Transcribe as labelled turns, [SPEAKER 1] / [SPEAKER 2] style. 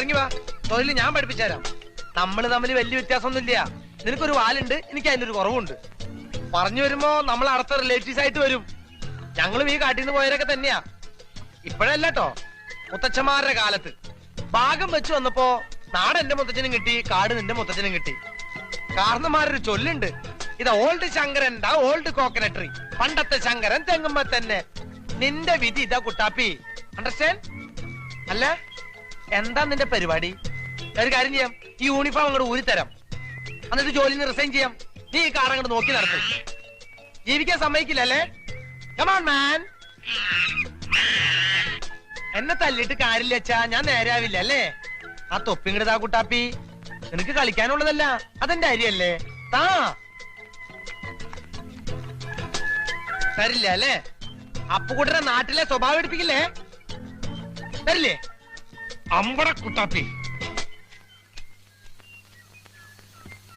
[SPEAKER 1] ഇറങ്ങി വാ, തൊഴിൽ ഞാൻ പഠിപ്പിച്ചു തരാം. നമ്മള് തമ്മിൽ വലിയ വ്യത്യാസമൊന്നുമില്ല. നിനക്കൊരു വാലുണ്ട്, എനിക്ക് അതിന്റെ ഒരു കുറവുണ്ട്. പറഞ്ഞു വരുമ്പോ നമ്മൾ അടുത്ത റിലേറ്റീവ്സ് ആയിട്ട് വരും. ഞങ്ങളും ഈ കാട്ടിൽ നിന്ന് പോയവരൊക്കെ തന്നെയാ. ഇപ്പോഴല്ലോ മുത്തച്ഛന്മാരുടെ കാലത്ത് ഭാഗം വെച്ച് വന്നപ്പോ നാട് എന്റെ മുത്തച്ഛനും കിട്ടി, കാട് നിന്റെ മുത്തച്ഛനും കിട്ടി. കാരണന്മാരൊരു ചൊല്ലുണ്ട്, ഇത് old Shankaran old coconut tree. പണ്ടത്തെ ശങ്കരൻ തെങ്ങുമ്പോ തന്നെ. നിന്റെ വിധി ഇതാ കുട്ടാപ്പി. അണ്ടർസ്റ്റാൻഡ്? അല്ല എന്താ നിന്റെ പരിപാടി? ഒരു കാര്യം ചെയ്യാം, ഈ യൂണിഫോം അങ്ങോട്ട് ഊരിത്തരാം, എന്നിട്ട് ജോലിന്ന് റിസൈൻ ചെയ്യാം. നീ ഈ കാർ അങ്ങോട്ട് നോക്കി നടത്തും. ജീവിക്കാൻ സമ്മതിക്കില്ലല്ലേ? Come on, man. എന്നെ തല്ലിട്ട് കാര്യമില്ല അച്ഛാ, ഞാൻ നേരാവില്ല അല്ലേ? ആ തൊപ്പിങ്ങടാ കുട്ടാപ്പി, നിനക്ക് കളിക്കാനുള്ളതല്ല, അതെന്റെ അരിയല്ലേ? താ തരില്ല അല്ലേ? അപ്പുകുട്ടനെ നാട്ടിലെ സ്വഭാവം എടുപ്പിക്കില്ലേ? തരില്ലേ?
[SPEAKER 2] അമ്പട കുട്ടാപ്പി.